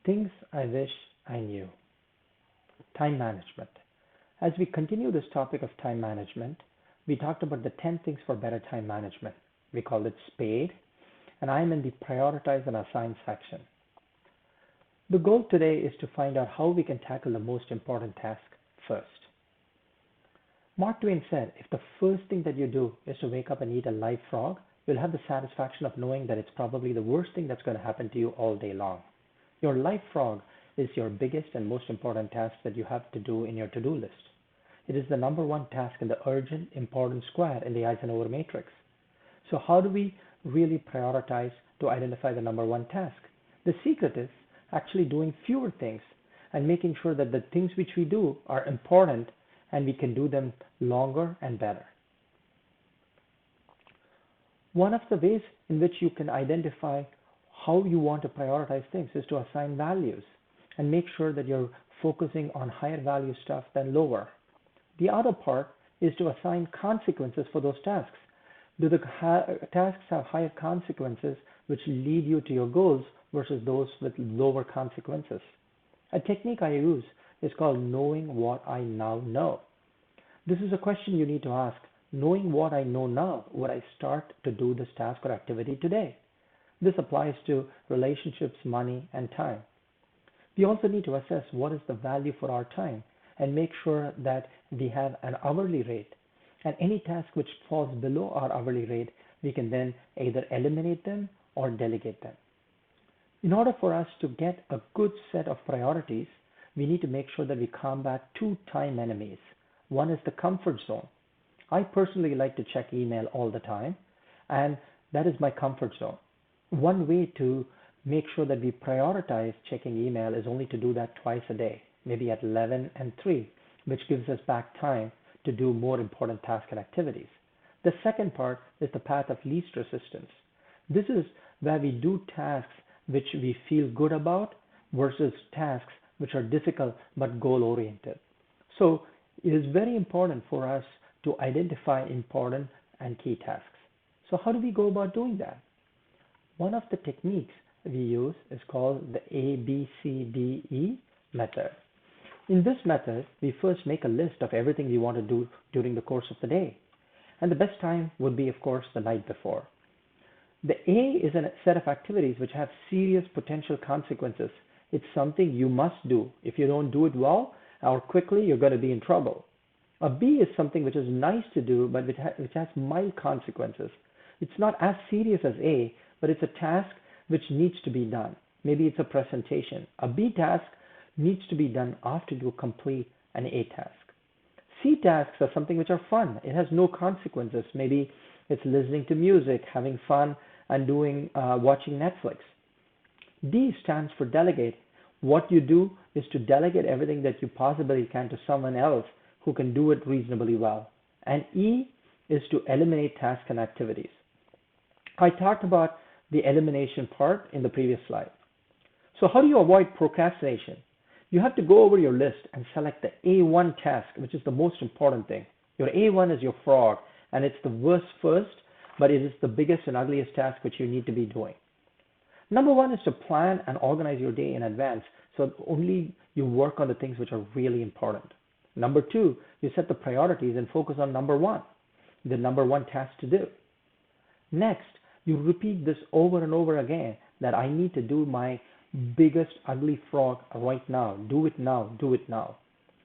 Things I wish I knew. Time management. As we continue this topic of time management, we talked about the 10 things for better time management. We called it SPADE, and I'm in the prioritize and assign section. The goal today is to find out how we can tackle the most important task first. Mark Twain said, if the first thing that you do is to wake up and eat a live frog, you'll have the satisfaction of knowing that it's probably the worst thing that's going to happen to you all day long. Your live frog is your biggest and most important task that you have to do in your to-do list. It is the number one task in the urgent, important square in the Eisenhower matrix. So how do we really prioritize to identify the number one task? The secret is actually doing fewer things and making sure that the things which we do are important and we can do them longer and better. One of the ways in which you can identify how you want to prioritize things is to assign values and make sure that you're focusing on higher value stuff than lower. The other part is to assign consequences for those tasks. Do the tasks have higher consequences which lead you to your goals versus those with lower consequences? A technique I use is called knowing what I now know. This is a question you need to ask. Knowing what I know now, would I start to do this task or activity today? This applies to relationships, money, and time. We also need to assess what is the value for our time and make sure that we have an hourly rate. And any task which falls below our hourly rate, we can then either eliminate them or delegate them. In order for us to get a good set of priorities, we need to make sure that we combat two time enemies. One is the comfort zone. I personally like to check email all the time, and that is my comfort zone. One way to make sure that we prioritize checking email is only to do that twice a day, maybe at 11 and 3, which gives us back time to do more important tasks and activities. The second part is the path of least resistance. This is where we do tasks which we feel good about versus tasks which are difficult but goal-oriented. So it is very important for us to identify important and key tasks. So how do we go about doing that? One of the techniques we use is called the ABCDE method. In this method, we first make a list of everything we want to do during the course of the day. And the best time would be, of course, the night before. The A is a set of activities which have serious potential consequences. It's something you must do. If you don't do it well or quickly, you're going to be in trouble. A B is something which is nice to do, but which has mild consequences. It's not as serious as A, but it's a task which needs to be done. Maybe it's a presentation. A B task needs to be done after you complete an A task. C tasks are something which are fun. It has no consequences. Maybe it's listening to music, having fun, and watching Netflix. D stands for delegate. What you do is to delegate everything that you possibly can to someone else who can do it reasonably well. And E is to eliminate tasks and activities. I talked about the elimination part in the previous slide. So how do you avoid procrastination? You have to go over your list and select the A1 task, which is the most important thing. Your A1 is your frog, and it's the worst first, but it is the biggest and ugliest task which you need to be doing. Number one is to plan and organize your day in advance so only you work on the things which are really important. Number two, you set the priorities and focus on number one, the number one task to do. Next, you repeat this over and over again that I need to do my biggest ugly frog right now. Do it now, do it now.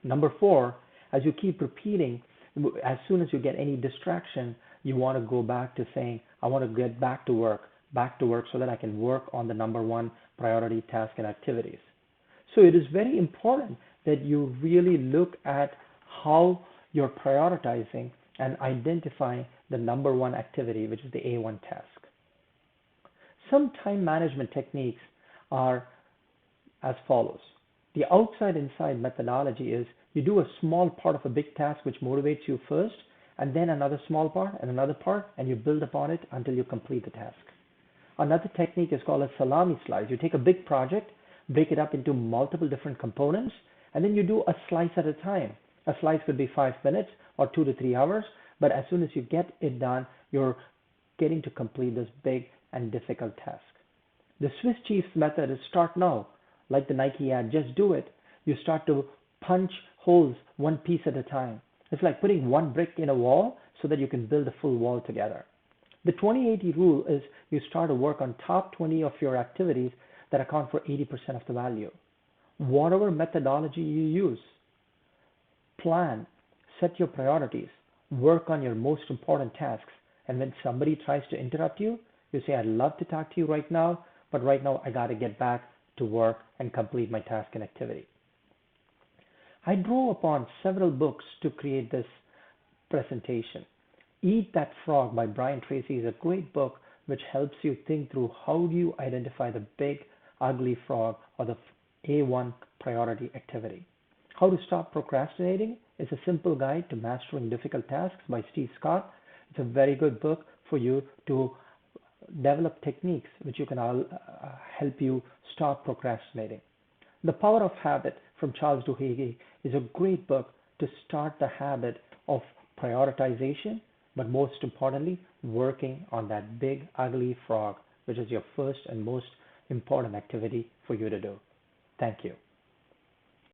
Number four, as you keep repeating, as soon as you get any distraction, you want to go back to saying, I want to get back to work so that I can work on the number one priority task and activities. So it is very important that you really look at how you're prioritizing and identifying the number one activity, which is the A1 task. Some time management techniques are as follows. The outside-inside methodology is you do a small part of a big task which motivates you first, and then another small part and another part, and you build upon it until you complete the task. Another technique is called a salami slice. You take a big project, break it up into multiple different components, and then you do a slice at a time. A slice could be 5 minutes or 2 to 3 hours, but as soon as you get it done, you're getting to complete this big and difficult task. The Swiss cheese method is start now. like the Nike ad, just do it, you start to punch holes one piece at a time. It's like putting one brick in a wall so that you can build a full wall together. The 20-80 rule is you start to work on top 20 of your activities that account for 80% of the value. Whatever methodology you use, plan, set your priorities, work on your most important tasks, and when somebody tries to interrupt you, you say, I'd love to talk to you right now, but right now I got to get back to work and complete my task and activity. I drew upon several books to create this presentation. Eat That Frog by Brian Tracy is a great book which helps you think through how do you identify the big ugly frog or the A1 priority activity. How to Stop Procrastinating is a simple guide to mastering difficult tasks by Steve Scott. It's a very good book for you to develop techniques which you can help you stop procrastinating. The Power of Habit from Charles Duhigg is a great book to start the habit of prioritization, but most importantly, working on that big ugly frog, which is your first and most important activity for you to do. Thank you.